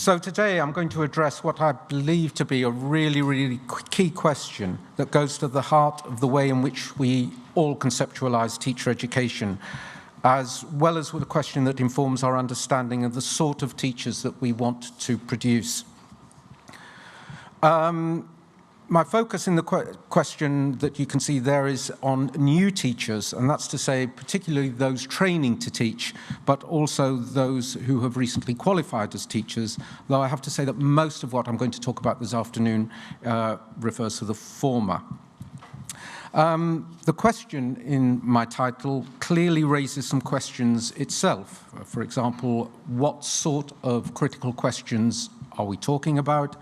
So today I'm going to address what I believe to be a really key question that goes to the heart of the way in which we all conceptualize teacher education, as well as with a question that informs our understanding of the sort of teachers that we want to produce. My focus in the question that you can see there is on new teachers, and that's to say particularly those training to teach, but also those who have recently qualified as teachers, though I have to say that most of what I'm going to talk about this afternoon refers to the former. The question in my title clearly raises some questions itself. For example, what sort of critical questions are we talking about?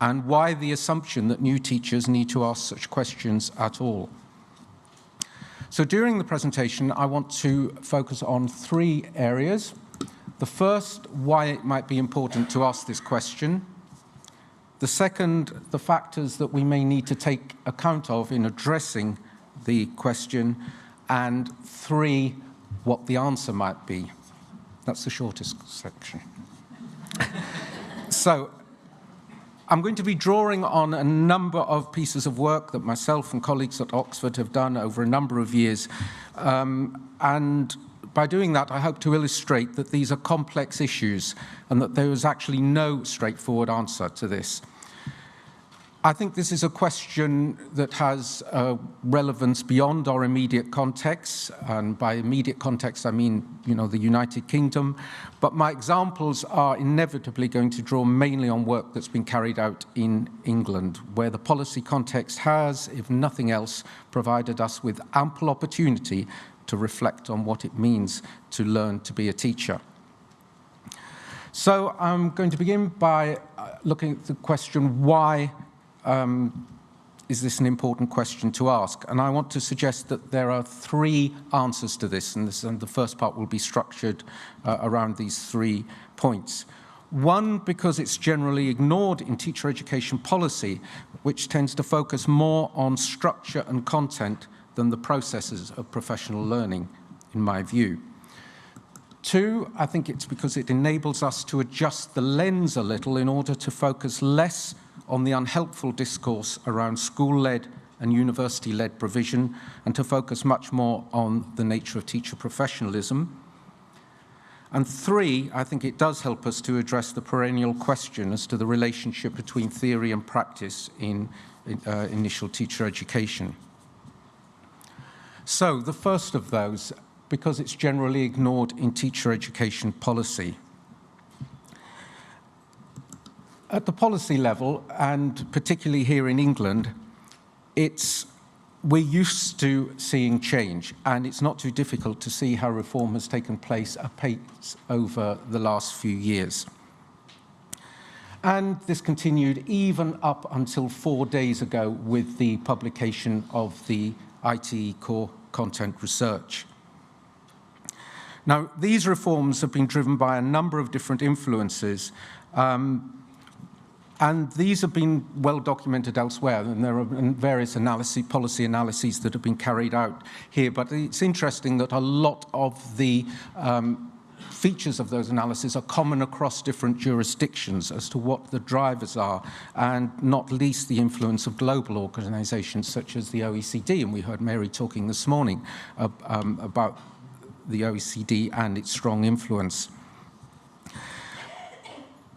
And why the assumption that new teachers need to ask such questions at all? So during the presentation, I want to focus on three areas. The first, why it might be important to ask this question. The second, the factors that we may need to take account of in addressing the question. And three, what the answer might be. That's the shortest section. So, I'm going to be drawing on a number of pieces of work that myself and colleagues at Oxford have done over a number of years. And by doing that, I hope to illustrate that these are complex issues and that there is actually no straightforward answer to this. I think this is a question that has relevance beyond our immediate context, and by immediate context I mean, the United Kingdom, but my examples are inevitably going to draw mainly on work that's been carried out in England, where the policy context has, if nothing else, provided us with ample opportunity to reflect on what it means to learn to be a teacher. So I'm going to begin by looking at the question, why is this an important question to ask? And I want to suggest that there are three answers to this, and the first part will be structured around these 3 points. One, because it's generally ignored in teacher education policy, which tends to focus more on structure and content than the processes of professional learning, in my view. Two, I think it's because it enables us to adjust the lens a little in order to focus less on the unhelpful discourse around school-led and university-led provision, and to focus much more on the nature of teacher professionalism. And three, I think it does help us to address the perennial question as to the relationship between theory and practice in initial teacher education. So the first of those, because it's generally ignored in teacher education policy. At the policy level, and particularly here in England, we're used to seeing change, and it's not too difficult to see how reform has taken place apace over the last few years. And this continued even up until 4 days ago with the publication of the ITE core content research. Now, these reforms have been driven by a number of different influences, and these have been well documented elsewhere, and there are various policy analyses that have been carried out here. But it's interesting that a lot of the features of those analyses are common across different jurisdictions as to what the drivers are, and not least the influence of global organizations such as the OECD. And we heard Mary talking this morning about the OECD and its strong influence.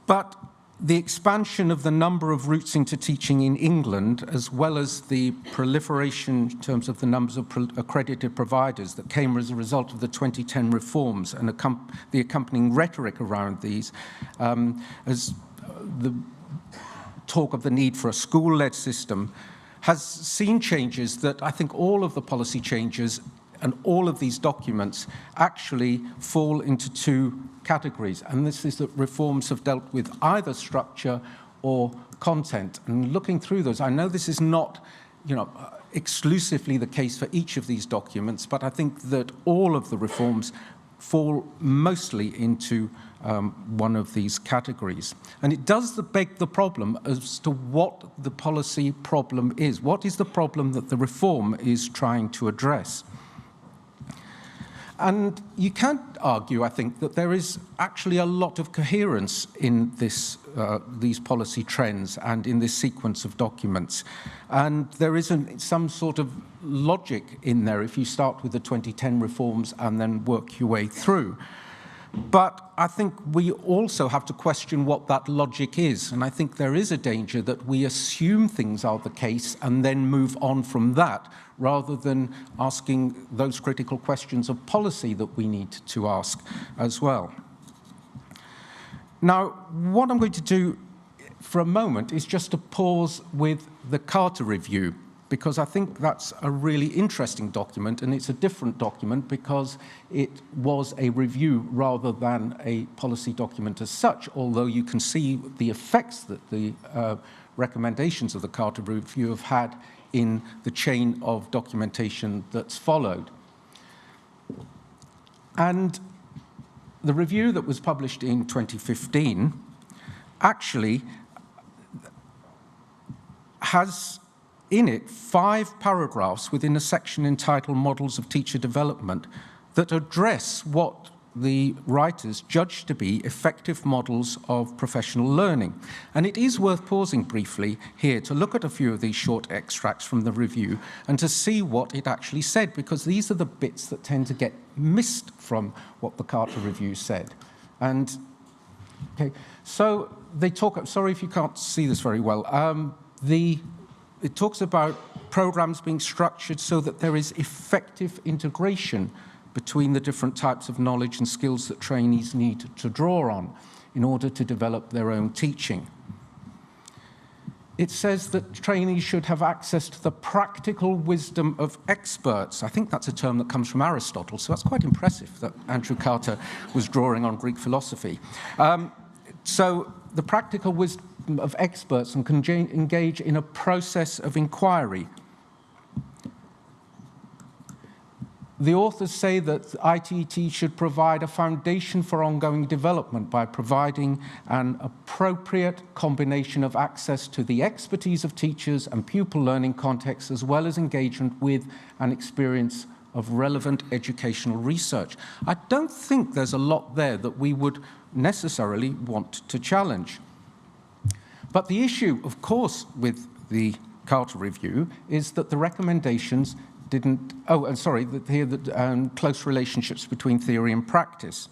But the expansion of the number of routes into teaching in England, as well as the proliferation in terms of the numbers of accredited providers that came as a result of the 2010 reforms and the accompanying rhetoric around these, as the talk of the need for a school-led system, has seen changes that I think all of the policy changes and all of these documents actually fall into 2 categories. And this is that reforms have dealt with either structure or content. And looking through those, I know this is not, exclusively the case for each of these documents, but I think that all of the reforms fall mostly into one of these categories. And it does beg the problem as to what the policy problem is. What is the problem that the reform is trying to address? And you can't argue, I think, that there is actually a lot of coherence in these policy trends and in this sequence of documents. And there isn't some sort of logic in there if you start with the 2010 reforms and then work your way through. But I think we also have to question what that logic is. And I think there is a danger that we assume things are the case and then move on from that, rather than asking those critical questions of policy that we need to ask as well. Now, what I'm going to do for a moment is just to pause with the Carter Review, because I think that's a really interesting document, and it's a different document because it was a review rather than a policy document as such, although you can see the effects that the recommendations of the Carter Review have had in the chain of documentation that's followed. And the review that was published in 2015 actually has in it 5 paragraphs within a section entitled Models of Teacher Development that address what the writers judge to be effective models of professional learning. And it is worth pausing briefly here to look at a few of these short extracts from the review and to see what it actually said, because these are the bits that tend to get missed from what the Carter Review said. And, okay, so they talk, sorry if you can't see this very well, it talks about programs being structured so that there is effective integration between the different types of knowledge and skills that trainees need to draw on in order to develop their own teaching. It says that trainees should have access to the practical wisdom of experts. I think that's a term that comes from Aristotle, so that's quite impressive that Andrew Carter was drawing on Greek philosophy. So the practical wisdom of experts and can engage in a process of inquiry. The authors say that ITET should provide a foundation for ongoing development by providing an appropriate combination of access to the expertise of teachers and pupil learning contexts, as well as engagement with and experience of relevant educational research. I don't think there's a lot there that we would necessarily want to challenge. But the issue, of course, with the Carter Review is that the recommendations didn't, close relationships between theory and practice.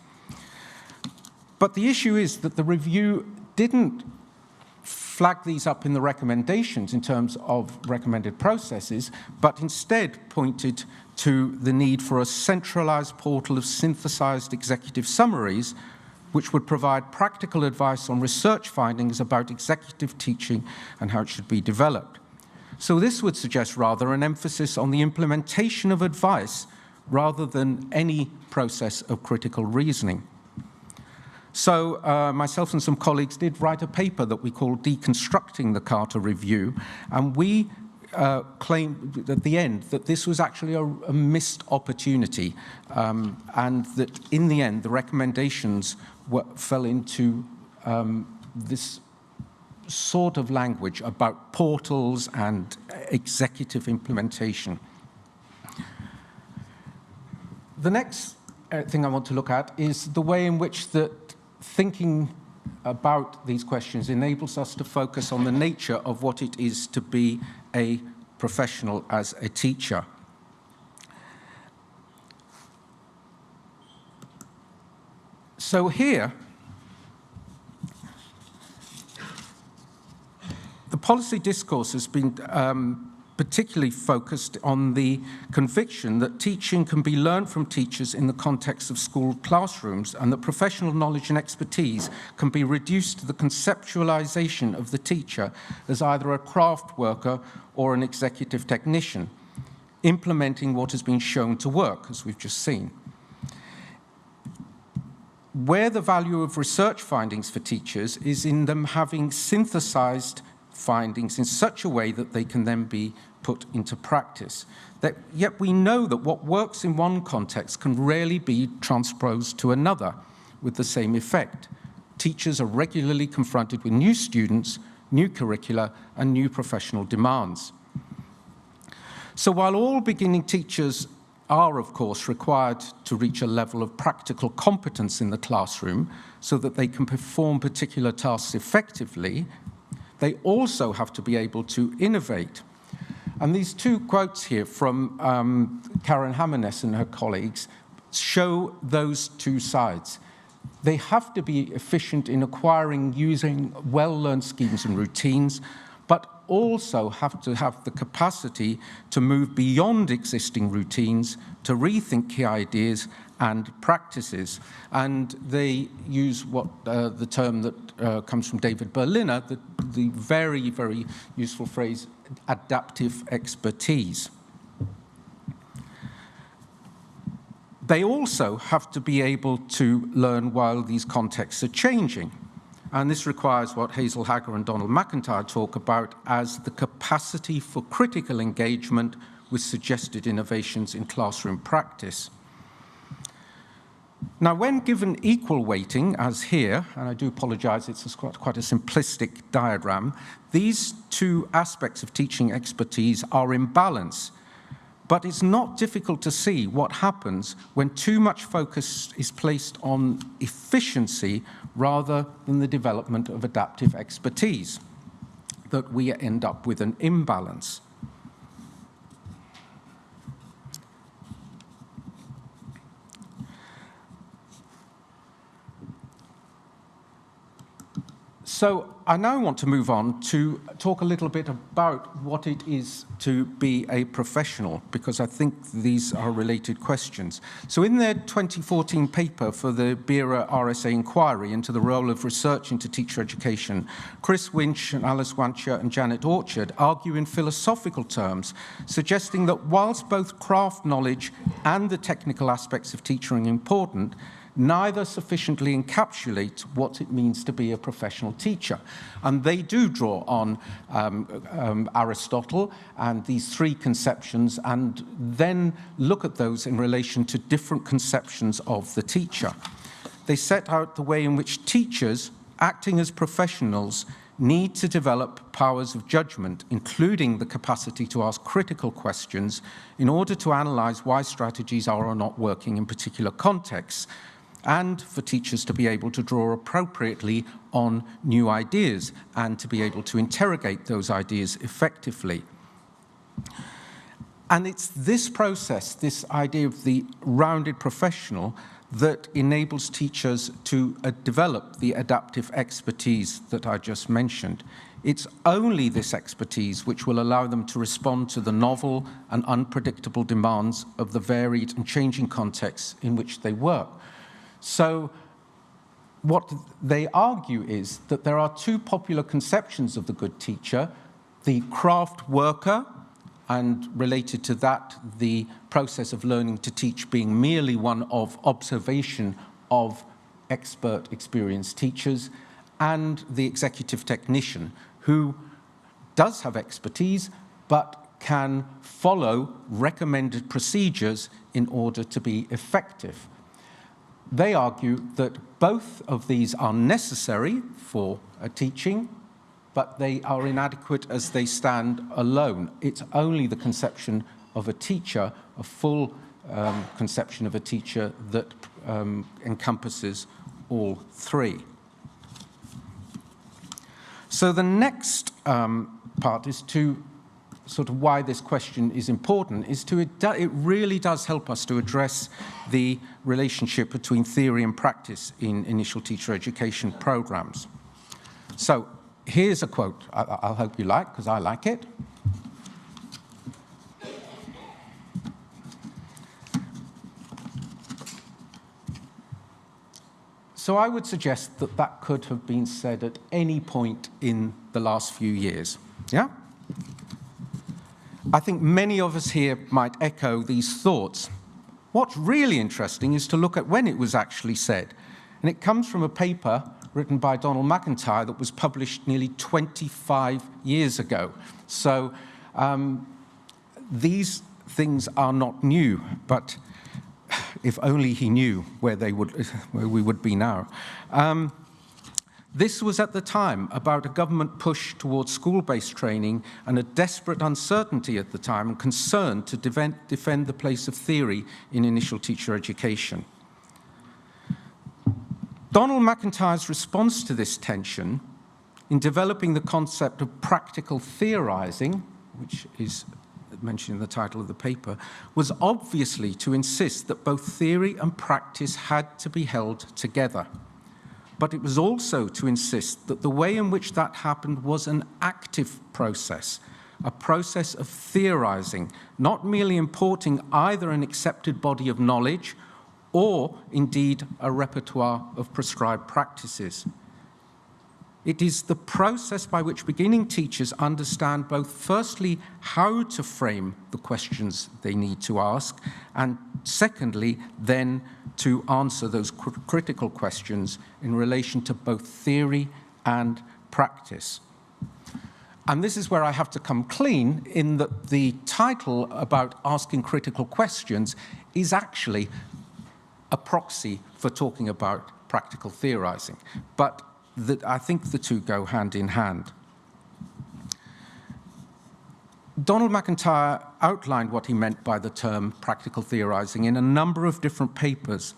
But the issue is that the review didn't flag these up in the recommendations in terms of recommended processes, but instead pointed to the need for a centralized portal of synthesized executive summaries which would provide practical advice on research findings about executive teaching and how it should be developed. So this would suggest rather an emphasis on the implementation of advice rather than any process of critical reasoning. So myself and some colleagues did write a paper that we called Deconstructing the Carter Review, and we claimed at the end that this was actually a missed opportunity, and that in the end the recommendations fell into this sort of language about portals and executive implementation. The next thing I want to look at is the way in which thinking about these questions enables us to focus on the nature of what it is to be a professional as a teacher. So here, the policy discourse has been particularly focused on the conviction that teaching can be learned from teachers in the context of school classrooms, and that professional knowledge and expertise can be reduced to the conceptualization of the teacher as either a craft worker or an executive technician, implementing what has been shown to work, as we've just seen. Where the value of research findings for teachers is in them having synthesized findings in such a way that they can then be put into practice. Yet we know that what works in one context can rarely be transposed to another with the same effect. Teachers are regularly confronted with new students, new curricula, and new professional demands. So while all beginning teachers are, of course, required to reach a level of practical competence in the classroom so that they can perform particular tasks effectively, they also have to be able to innovate. And these two quotes here from Karen Hammernes and her colleagues show those two sides. They have to be efficient in acquiring, using well-learned schemes and routines, but also have to have the capacity to move beyond existing routines, to rethink key ideas and practices. And they use what the term that comes from David Berliner, the very, very useful phrase, adaptive expertise. They also have to be able to learn while these contexts are changing. And this requires what Hazel Hager and Donald McIntyre talk about as the capacity for critical engagement with suggested innovations in classroom practice. Now, when given equal weighting, as here, and I do apologize, it's quite a simplistic diagram, these two aspects of teaching expertise are in balance. But it's not difficult to see what happens when too much focus is placed on efficiency rather than the development of adaptive expertise, that we end up with an imbalance. So I now want to move on to talk a little bit about what it is to be a professional, because I think these are related questions. So in their 2014 paper for the BERA RSA inquiry into the role of research into teacher education, Chris Winch and Alice Wancher and Janet Orchard argue in philosophical terms, suggesting that whilst both craft knowledge and the technical aspects of teaching are important, neither sufficiently encapsulate what it means to be a professional teacher. And they do draw on Aristotle and these three conceptions and then look at those in relation to different conceptions of the teacher. They set out the way in which teachers, acting as professionals, need to develop powers of judgment, including the capacity to ask critical questions in order to analyze why strategies are or not working in particular contexts, and for teachers to be able to draw appropriately on new ideas and to be able to interrogate those ideas effectively. And it's this process, this idea of the rounded professional, that enables teachers to develop the adaptive expertise that I just mentioned. It's only this expertise which will allow them to respond to the novel and unpredictable demands of the varied and changing contexts in which they work. So what they argue is that there are two popular conceptions of the good teacher, the craft worker, and related to that, the process of learning to teach being merely one of observation of expert, experienced teachers, and the executive technician, who does have expertise, but can follow recommended procedures in order to be effective. They argue that both of these are necessary for teaching, but they are inadequate as they stand alone. It's only the conception of a teacher, a full conception of a teacher, that encompasses all three. So the next part is to sort of why this question is important, is to it really does help us to address the relationship between theory and practice in initial teacher education programs. So here's a quote I'll hope you like, because I like it. So I would suggest that that could have been said at any point in the last few years. Yeah? I think many of us here might echo these thoughts. What's really interesting is to look at when it was actually said. And it comes from a paper written by Donald McIntyre that was published nearly 25 years ago. So these things are not new, but if only he knew where we would be now. This was at the time about a government push towards school-based training and a desperate uncertainty at the time and concern to defend the place of theory in initial teacher education. Donald McIntyre's response to this tension in developing the concept of practical theorizing, which is mentioned in the title of the paper, was obviously to insist that both theory and practice had to be held together. But it was also to insist that the way in which that happened was an active process, a process of theorizing, not merely importing either an accepted body of knowledge or indeed a repertoire of prescribed practices. It is the process by which beginning teachers understand both, firstly, how to frame the questions they need to ask, and secondly, then to answer those critical questions in relation to both theory and practice. And this is where I have to come clean in that the title about asking critical questions is actually a proxy for talking about practical theorizing. But I think the two go hand in hand. Donald McIntyre outlined what he meant by the term practical theorizing in a number of different papers,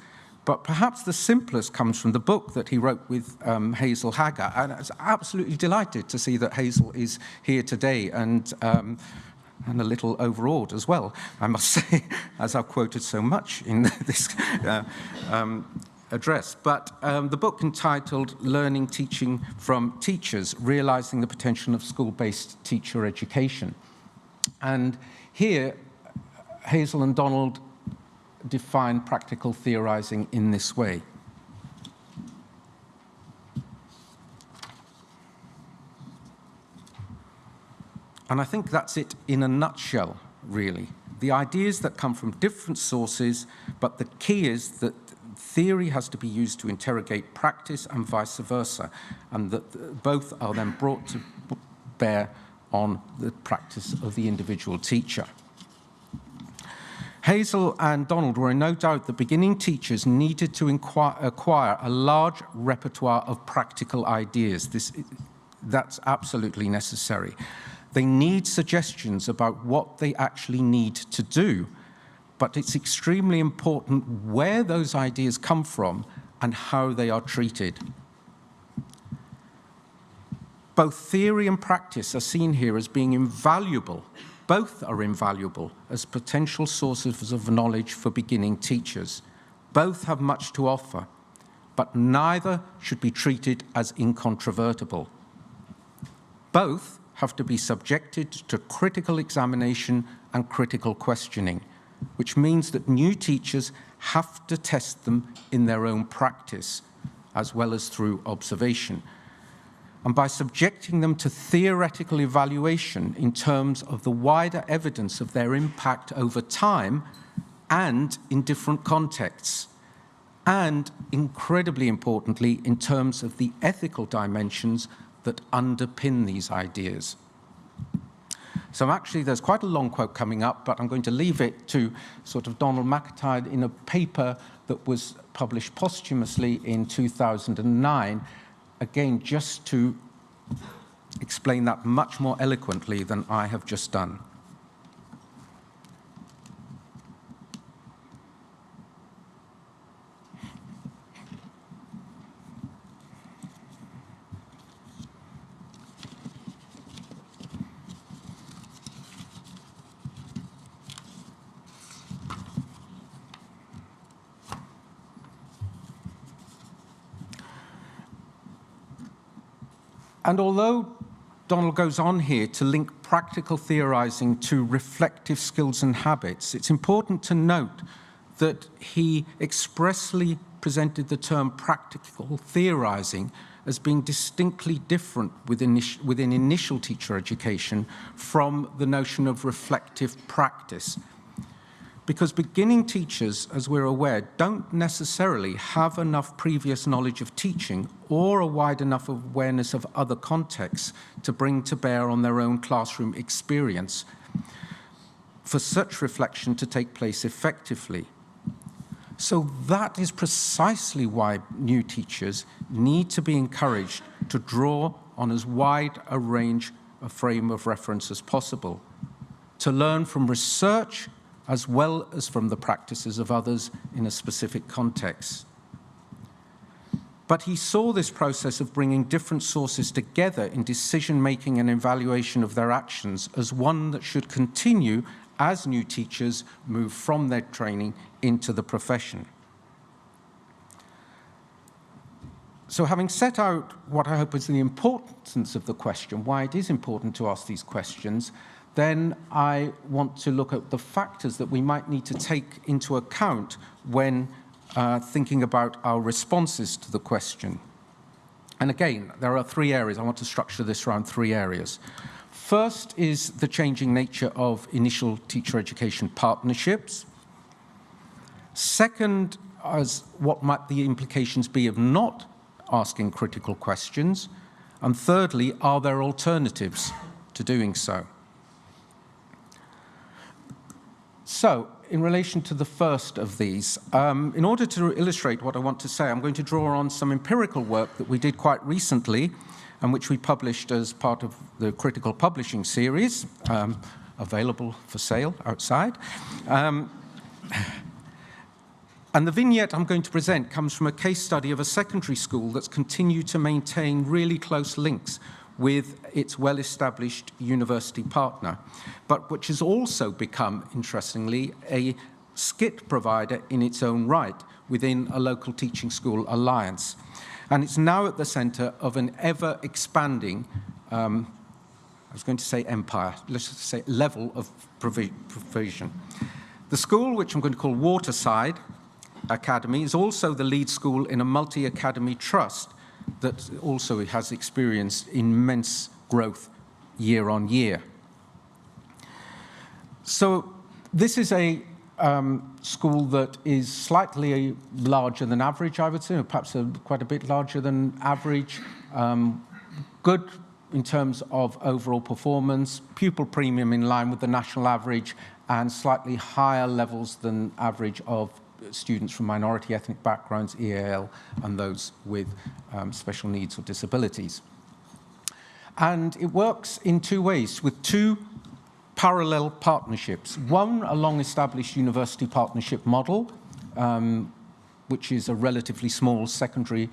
but perhaps the simplest comes from the book that he wrote with Hazel Haggard. And I was absolutely delighted to see that Hazel is here today and a little overawed as well, I must say, as I've quoted so much in this address. But the book entitled Learning, Teaching from Teachers, Realizing the Potential of School-Based Teacher Education. And here, Hazel and Donald define practical theorizing in this way. And I think that's it in a nutshell, really. The ideas that come from different sources, but the key is that theory has to be used to interrogate practice and vice versa, and that both are then brought to bear on the practice of the individual teacher. Hazel and Donald were in no doubt that beginning teachers needed to acquire a large repertoire of practical ideas. That's absolutely necessary. They need suggestions about what they actually need to do, but it's extremely important where those ideas come from and how they are treated. Both theory and practice are seen here as being invaluable. Both are invaluable as potential sources of knowledge for beginning teachers. Both have much to offer, but neither should be treated as incontrovertible. Both have to be subjected to critical examination and critical questioning, which means that new teachers have to test them in their own practice, as well as through observation. And by subjecting them to theoretical evaluation in terms of the wider evidence of their impact over time and in different contexts, and incredibly importantly, in terms of the ethical dimensions that underpin these ideas. So actually, there's quite a long quote coming up, but I'm going to leave it to sort of Donald McIntyre in a paper that was published posthumously in 2009, again, just to explain that much more eloquently than I have just done. And although Donald goes on here to link practical theorizing to reflective skills and habits, it's important to note that he expressly presented the term practical theorizing as being distinctly different within initial teacher education from the notion of reflective practice. Because beginning teachers, as we're aware, don't necessarily have enough previous knowledge of teaching or a wide enough awareness of other contexts to bring to bear on their own classroom experience for such reflection to take place effectively. So that is precisely why new teachers need to be encouraged to draw on as wide a range of frame of reference as possible, to learn from research as well as from the practices of others in a specific context. But he saw this process of bringing different sources together in decision-making and evaluation of their actions as one that should continue as new teachers move from their training into the profession. So having set out what I hope is the importance of the question, why it is important to ask these questions, then I want to look at the factors that we might need to take into account when thinking about our responses to the question. And again, there are three areas. I want to structure this around three areas. First is the changing nature of initial teacher education partnerships. Second, as what might the implications be of not asking critical questions. And thirdly, are there alternatives to doing so? So, in relation to the first of these, in order to illustrate what I want to say, I'm going to draw on some empirical work that we did quite recently and which we published as part of the critical publishing series, available for sale outside. And the vignette I'm going to present comes from a case study of a secondary school that's continued to maintain really close links with its well-established university partner, but which has also become, interestingly, a skit provider in its own right within a local teaching school alliance. And it's now at the center of an ever-expanding, I was going to say empire, let's just say level of provision. The school, which I'm going to call Waterside Academy, is also the lead school in a multi-academy trust that also has experienced immense growth year on year. So this is a school that is slightly larger than average, I would say, or perhaps quite a bit larger than average. Good in terms of overall performance, pupil premium in line with the national average, and slightly higher levels than average of students from minority ethnic backgrounds, EAL, and those with special needs or disabilities. And it works in two ways, with two parallel partnerships. One, a long-established university partnership model, which is a relatively small secondary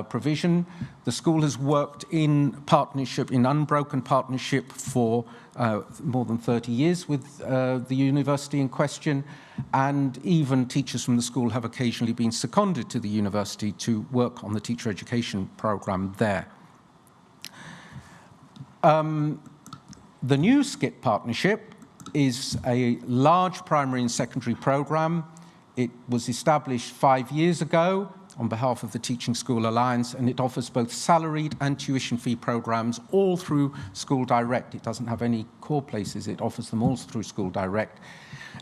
provision. The school has worked in partnership, in unbroken partnership for more than 30 years with the university in question, and even teachers from the school have occasionally been seconded to the university to work on the teacher education program there. The new SCIT partnership is a large primary and secondary program. It was established 5 years ago on behalf of the Teaching School Alliance, and it offers both salaried and tuition fee programs all through School Direct. It doesn't have any core places. It offers them all through School Direct.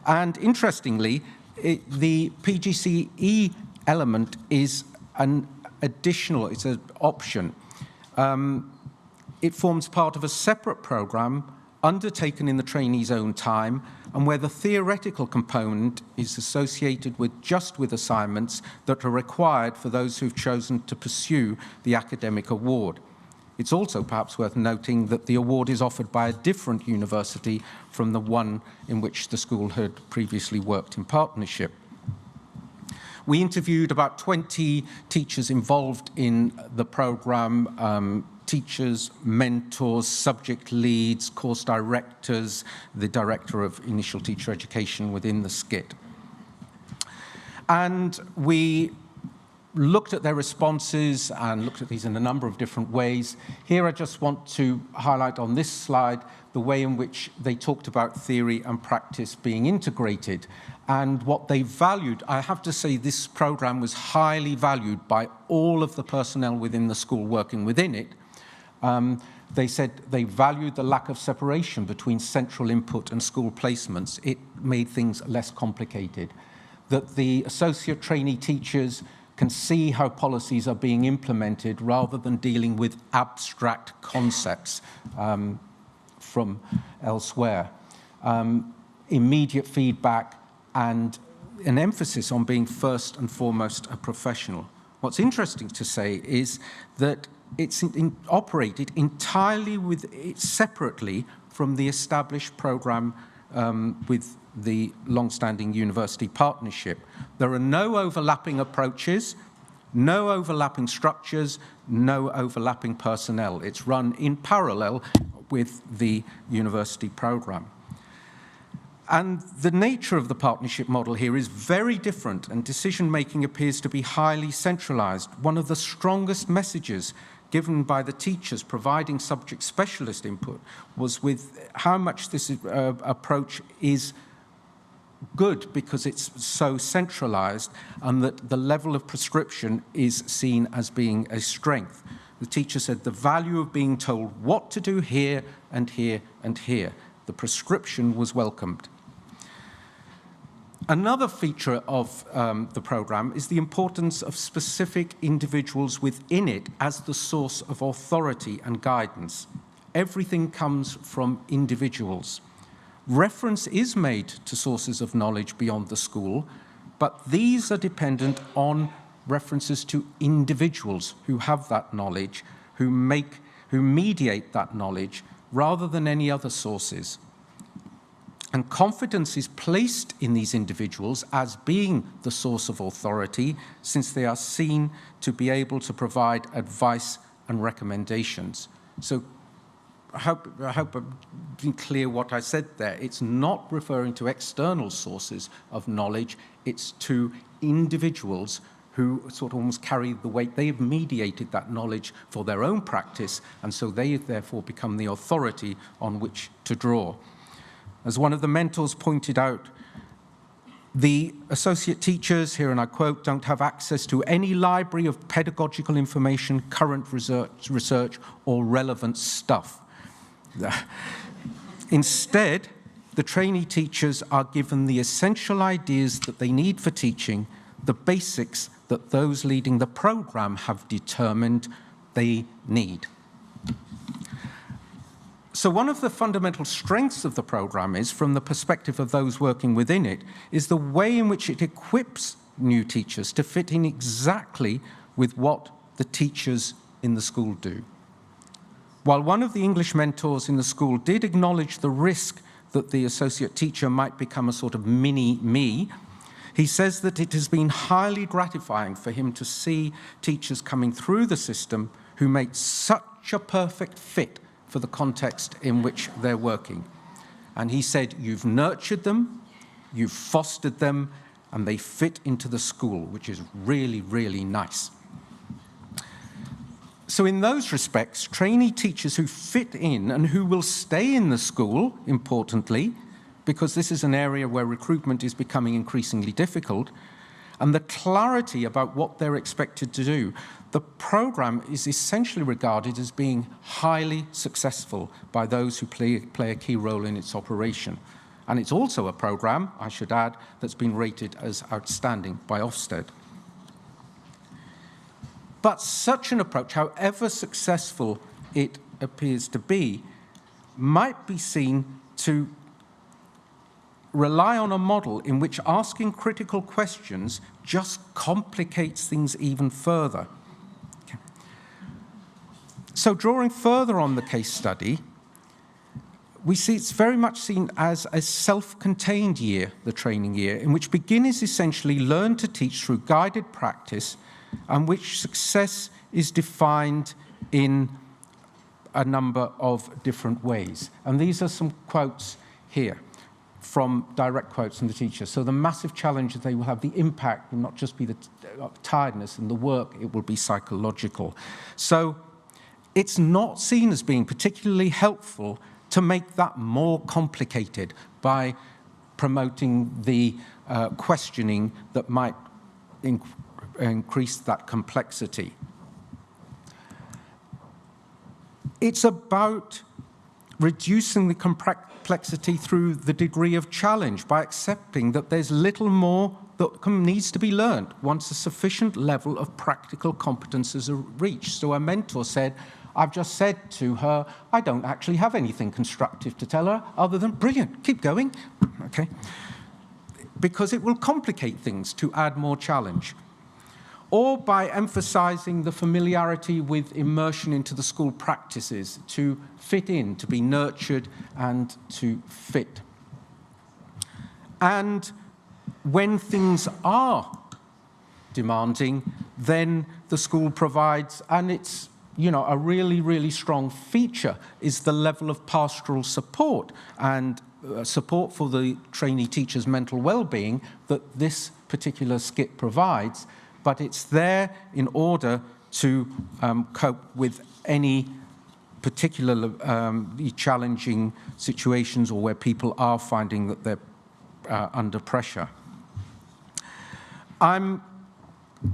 And interestingly, the PGCE element is an additional, it's an option. It forms part of a separate program undertaken in the trainee's own time, and where the theoretical component is associated with just with assignments that are required for those who've chosen to pursue the academic award. It's also perhaps worth noting that the award is offered by a different university from the one in which the school had previously worked in partnership. We interviewed about 20 teachers involved in the program, teachers, mentors, subject leads, course directors, the director of initial teacher education within the SCIT. And we looked at their responses and looked at these in a number of different ways. Here I just want to highlight on this slide the way in which they talked about theory and practice being integrated and what they valued. I have to say this program was highly valued by all of the personnel within the school working within it. They said they valued the lack of separation between central input and school placements. It made things less complicated. That the associate trainee teachers can see how policies are being implemented rather than dealing with abstract concepts from elsewhere. Immediate feedback and an emphasis on being first and foremost a professional. What's interesting to say is that it's operated entirely separately from the established program with the long-standing university partnership. There are no overlapping approaches, no overlapping structures, no overlapping personnel. It's run in parallel with the university program. And the nature of the partnership model here is very different, and decision-making appears to be highly centralized. One of the strongest messages given by the teachers providing subject specialist input was with how much this approach is good because it's so centralized, and that the level of prescription is seen as being a strength. The teacher said the value of being told what to do here and here and here. The prescription was welcomed. Another feature of the program is the importance of specific individuals within it as the source of authority and guidance. Everything comes from individuals. Reference is made to sources of knowledge beyond the school, but these are dependent on references to individuals who have that knowledge, who mediate that knowledge, rather than any other sources. And confidence is placed in these individuals as being the source of authority, since they are seen to be able to provide advice and recommendations. So I hope I've been clear what I said there. It's not referring to external sources of knowledge, it's to individuals who sort of almost carry the weight. They have mediated that knowledge for their own practice, and so they therefore become the authority on which to draw. As one of the mentors pointed out, the associate teachers, here and I quote, don't have access to any library of pedagogical information, current research or relevant stuff. Instead, the trainee teachers are given the essential ideas that they need for teaching, the basics that those leading the program have determined they need. So one of the fundamental strengths of the program is, from the perspective of those working within it, is the way in which it equips new teachers to fit in exactly with what the teachers in the school do. While one of the English mentors in the school did acknowledge the risk that the associate teacher might become a sort of mini-me, he says that it has been highly gratifying for him to see teachers coming through the system who make such a perfect fit for the context in which they're working. And he said, you've nurtured them, you've fostered them, and they fit into the school, which is really, really nice. So in those respects, trainee teachers who fit in and who will stay in the school, importantly, because this is an area where recruitment is becoming increasingly difficult, and the clarity about what they're expected to do, the program is essentially regarded as being highly successful by those who play a key role in its operation. And it's also a program, I should add, that's been rated as outstanding by Ofsted. But such an approach, however successful it appears to be, might be seen to rely on a model in which asking critical questions just complicates things even further. Okay. So drawing further on the case study, we see it's very much seen as a self-contained year, the training year, in which beginners essentially learn to teach through guided practice, and which success is defined in a number of different ways. And these are some quotes here, from direct quotes from the teachers. So the massive challenge that they will have, the impact will not just be the tiredness and the work, it will be psychological. So it's not seen as being particularly helpful to make that more complicated by promoting the questioning that might increase that complexity. It's about reducing the complexity through the degree of challenge by accepting that there's little more that needs to be learned once a sufficient level of practical competences are reached. So a mentor said, I've just said to her, I don't actually have anything constructive to tell her other than, brilliant, keep going. Okay. because it will complicate things to add more challenge, or by emphasizing the familiarity with immersion into the school practices to fit in, to be nurtured and to fit. And when things are demanding, then the school provides, and it's a really, really strong feature is the level of pastoral support and support for the trainee teacher's mental well-being that this particular skit provides, but it's there in order to cope with any particularly challenging situations or where people are finding that they're under pressure.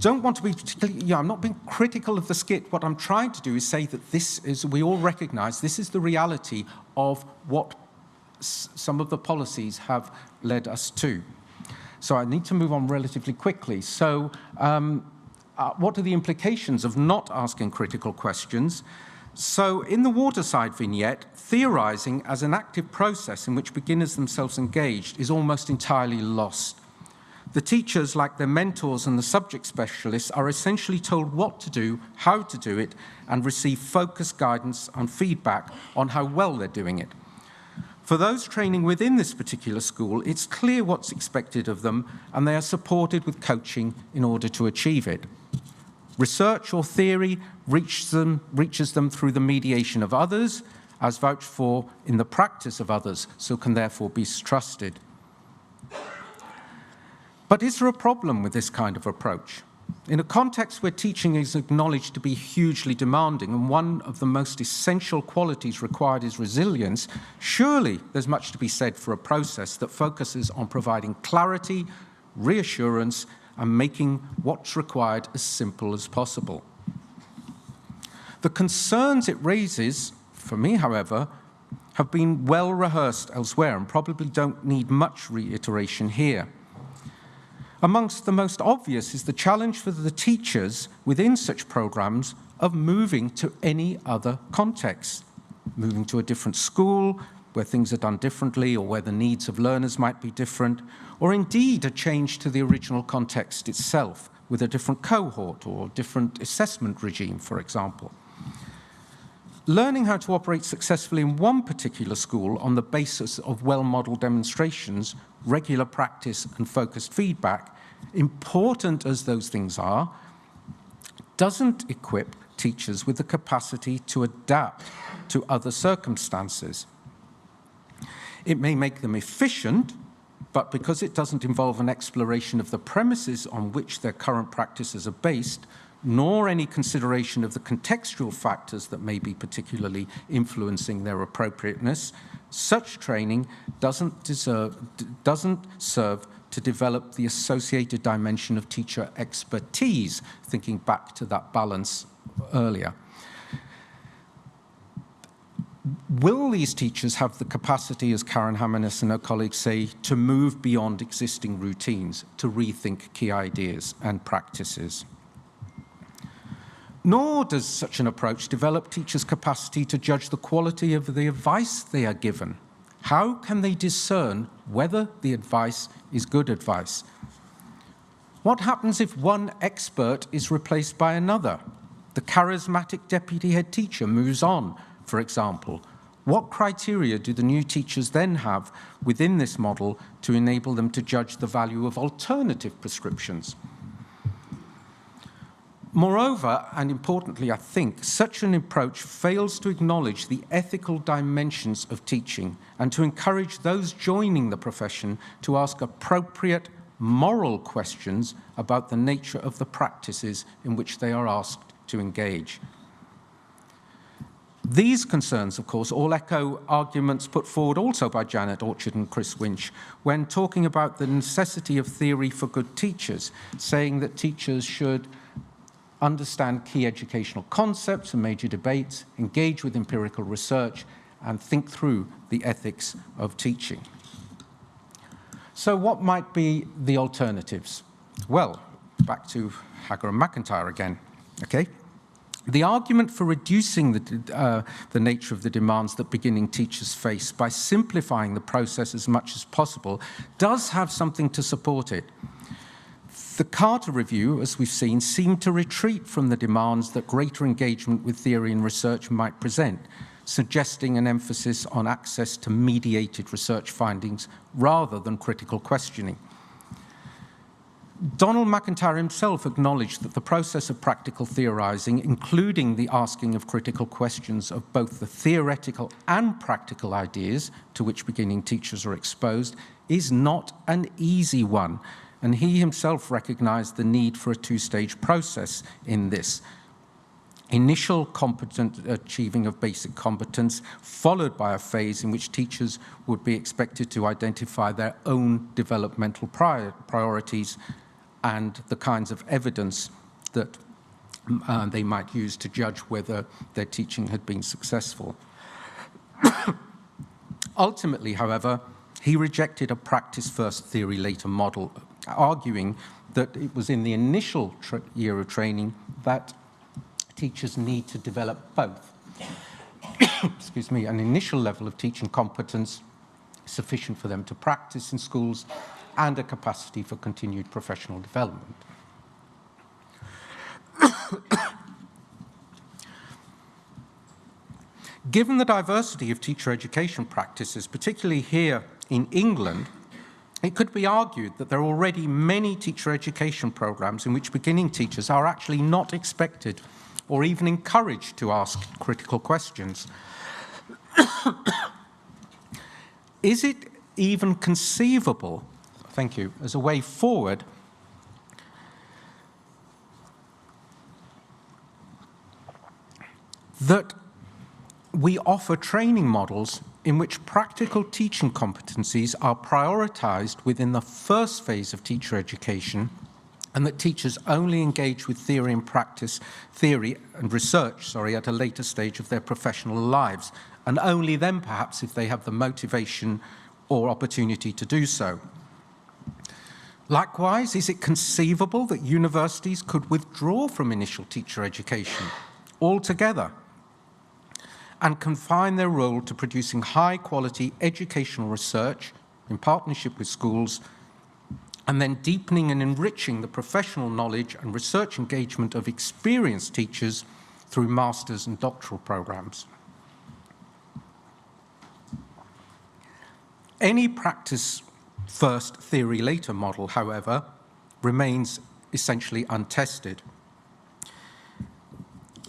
Don't want to be particularly, I'm not being critical of the skit. What I'm trying to do is say that this is, we all recognize this is the reality of what some of the policies have led us to. So I need to move on relatively quickly. So what are the implications of not asking critical questions? So in the waterside vignette, theorizing as an active process in which beginners themselves engaged is almost entirely lost. The teachers, like their mentors and the subject specialists, are essentially told what to do, how to do it, and receive focused guidance and feedback on how well they're doing it. For those training within this particular school, it's clear what's expected of them, and they are supported with coaching in order to achieve it. Research or theory reaches them through the mediation of others, as vouched for in the practice of others, so can therefore be trusted. But is there a problem with this kind of approach? In a context where teaching is acknowledged to be hugely demanding and one of the most essential qualities required is resilience, surely there's much to be said for a process that focuses on providing clarity, reassurance, and making what's required as simple as possible. The concerns it raises, for me, however, have been well rehearsed elsewhere and probably don't need much reiteration here. Amongst the most obvious is the challenge for the teachers within such programs of moving to any other context, moving to a different school where things are done differently or where the needs of learners might be different, or indeed a change to the original context itself with a different cohort or different assessment regime, for example. Learning how to operate successfully in one particular school on the basis of well-modeled demonstrations, regular practice, and focused feedback, important as those things are, doesn't equip teachers with the capacity to adapt to other circumstances. It may make them efficient, but because it doesn't involve an exploration of the premises on which their current practices are based, nor any consideration of the contextual factors that may be particularly influencing their appropriateness, such training doesn't serve to develop the associated dimension of teacher expertise, thinking back to that balance earlier. Will these teachers have the capacity, as Karen Hamanis and her colleagues say, to move beyond existing routines, to rethink key ideas and practices? Nor does such an approach develop teachers' capacity to judge the quality of the advice they are given. How can they discern whether the advice is good advice? What happens if one expert is replaced by another? The charismatic deputy head teacher moves on, for example. What criteria do the new teachers then have within this model to enable them to judge the value of alternative prescriptions? Moreover, and importantly, I think, such an approach fails to acknowledge the ethical dimensions of teaching and to encourage those joining the profession to ask appropriate moral questions about the nature of the practices in which they are asked to engage. These concerns, of course, all echo arguments put forward also by Janet Orchard and Chris Winch when talking about the necessity of theory for good teachers, saying that teachers should understand key educational concepts and major debates, engage with empirical research, and think through the ethics of teaching. So what might be the alternatives? Well, back to Hager and McIntyre again, okay? The argument for reducing the nature of the demands that beginning teachers face by simplifying the process as much as possible does have something to support it. The Carter Review, as we've seen, seemed to retreat from the demands that greater engagement with theory and research might present, suggesting an emphasis on access to mediated research findings rather than critical questioning. Donald McIntyre himself acknowledged that the process of practical theorizing, including the asking of critical questions of both the theoretical and practical ideas to which beginning teachers are exposed, is not an easy one, and he himself recognized the need for a two-stage process in this. Initial competent achieving of basic competence, followed by a phase in which teachers would be expected to identify their own developmental priorities and the kinds of evidence that they might use to judge whether their teaching had been successful. Ultimately, however, he rejected a practice-first, theory-later model, arguing that it was in the initial year of training that teachers need to develop both. Excuse me, an initial level of teaching competence sufficient for them to practice in schools and a capacity for continued professional development. Given the diversity of teacher education practices, particularly here in England, it could be argued that there are already many teacher education programs in which beginning teachers are actually not expected or even encouraged to ask critical questions. Is it even conceivable, thank you, as a way forward that we offer training models in which practical teaching competencies are prioritized within the first phase of teacher education, and that teachers only engage with theory and research, at a later stage of their professional lives, and only then perhaps if they have the motivation or opportunity to do so. Likewise, is it conceivable that universities could withdraw from initial teacher education altogether and confine their role to producing high-quality educational research in partnership with schools, and then deepening and enriching the professional knowledge and research engagement of experienced teachers through master's and doctoral programs? Any practice-first, theory-later model, however, remains essentially untested.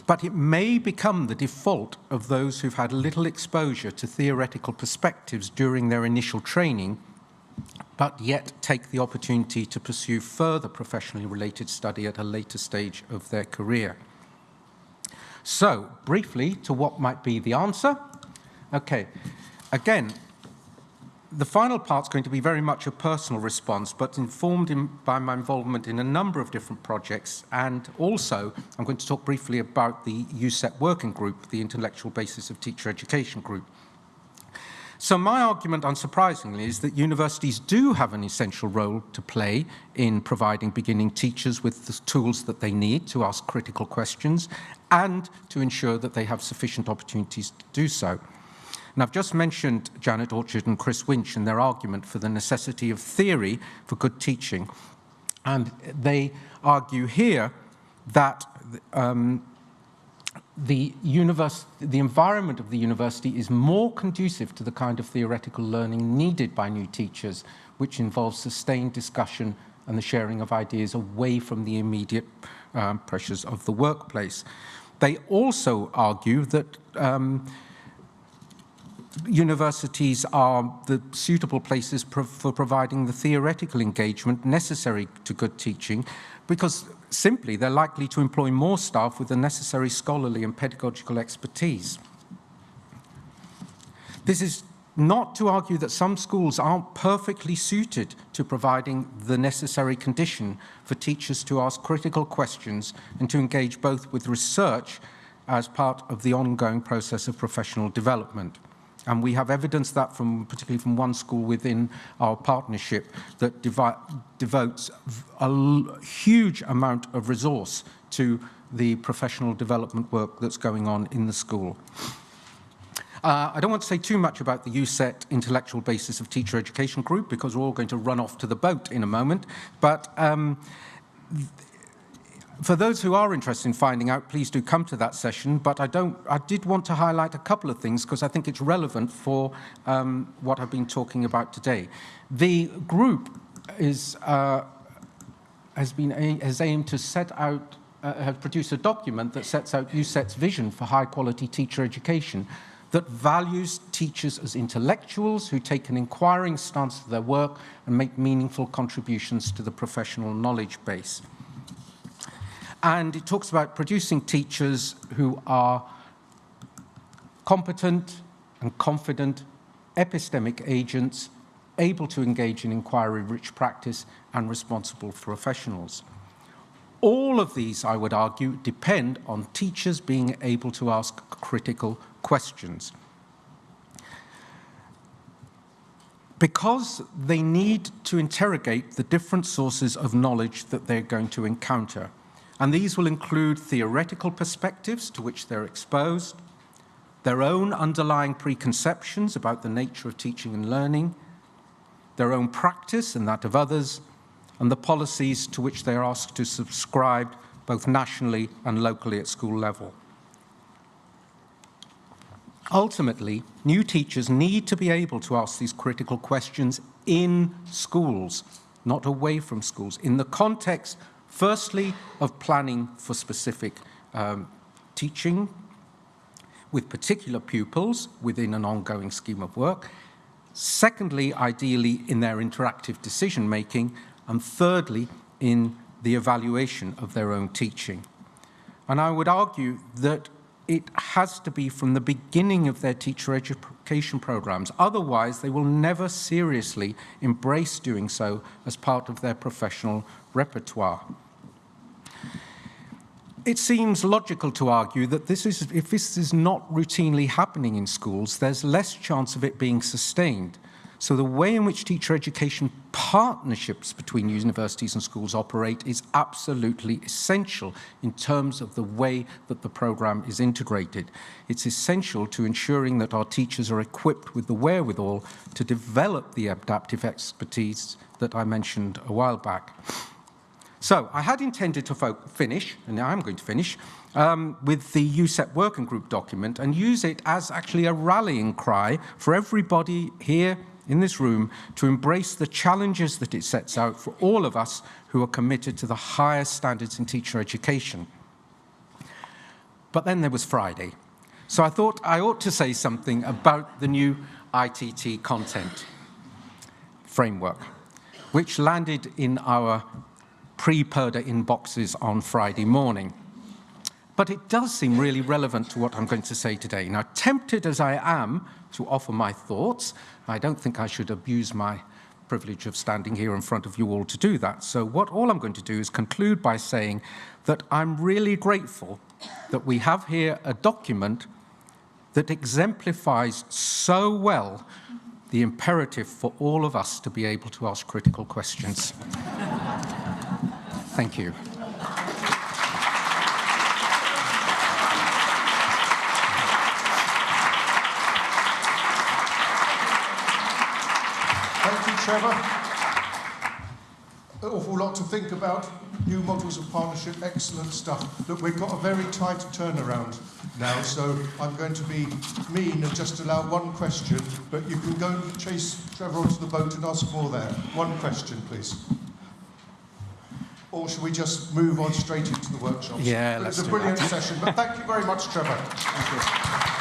But it may become the default of those who've had little exposure to theoretical perspectives during their initial training, but yet take the opportunity to pursue further professionally related study at a later stage of their career. So, briefly, to what might be the answer. Okay, again, the final part's going to be very much a personal response, but informed by my involvement in a number of different projects, and also I'm going to talk briefly about the UCET working group, the Intellectual Basis of Teacher Education group. So my argument, unsurprisingly, is that universities do have an essential role to play in providing beginning teachers with the tools that they need to ask critical questions and to ensure that they have sufficient opportunities to do so. And I've just mentioned Janet Orchard and Chris Winch and their argument for the necessity of theory for good teaching. And they argue here that the environment of the university is more conducive to the kind of theoretical learning needed by new teachers, which involves sustained discussion and the sharing of ideas away from the immediate pressures of the workplace. They also argue that universities are the suitable places for providing the theoretical engagement necessary to good teaching, because simply they're likely to employ more staff with the necessary scholarly and pedagogical expertise. This is not to argue that some schools aren't perfectly suited to providing the necessary condition for teachers to ask critical questions and to engage both with research as part of the ongoing process of professional development. And we have evidence that particularly from one school within our partnership that devotes a huge amount of resource to the professional development work that's going on in the school. I don't want to say too much about the UCET Intellectual Basis of Teacher Education group because we're all going to run off to the boat in a moment. But for those who are interested in finding out, please do come to that session. But I did want to highlight a couple of things because I think it's relevant for what I've been talking about today. The group has aimed to set out, have produced a document that sets out UCET's vision for high-quality teacher education that values teachers as intellectuals who take an inquiring stance to their work and make meaningful contributions to the professional knowledge base. And it talks about producing teachers who are competent and confident, epistemic agents, able to engage in inquiry-rich practice, and responsible professionals. All of these, I would argue, depend on teachers being able to ask critical questions. Because they need to interrogate the different sources of knowledge that they're going to encounter. And these will include theoretical perspectives to which they're exposed, their own underlying preconceptions about the nature of teaching and learning, their own practice and that of others, and the policies to which they are asked to subscribe both nationally and locally at school level. Ultimately, new teachers need to be able to ask these critical questions in schools, not away from schools, in the context, firstly, of planning for specific teaching with particular pupils within an ongoing scheme of work, secondly, ideally, in their interactive decision-making, and thirdly, in the evaluation of their own teaching. And I would argue that it has to be from the beginning of their teacher education programs. Otherwise, they will never seriously embrace doing so as part of their professional repertoire. It seems logical to argue that if this is not routinely happening in schools, there's less chance of it being sustained. So the way in which teacher education partnerships between universities and schools operate is absolutely essential in terms of the way that the program is integrated. It's essential to ensuring that our teachers are equipped with the wherewithal to develop the adaptive expertise that I mentioned a while back. So I had intended to finish, and now I'm going to finish, with the UCET working group document and use it as actually a rallying cry for everybody here in this room to embrace the challenges that it sets out for all of us who are committed to the highest standards in teacher education. But then there was Friday. So I thought I ought to say something about the new ITT content framework, which landed in our pre-PERDA inboxes on Friday morning. But it does seem really relevant to what I'm going to say today. Now, tempted as I am to offer my thoughts, I don't think I should abuse my privilege of standing here in front of you all to do that. So all I'm going to do is conclude by saying that I'm really grateful that we have here a document that exemplifies so well the imperative for all of us to be able to ask critical questions. Thank you. Thank you, Trevor. An awful lot to think about. New models of partnership, excellent stuff. Look, we've got a very tight turnaround now, so I'm going to be mean and just allow one question, but you can go and chase Trevor onto the boat and ask more there. One question, please. Or should we just move on straight into the workshops? Yeah, let's do that. It was a brilliant session, but thank you very much, Trevor. Thank you.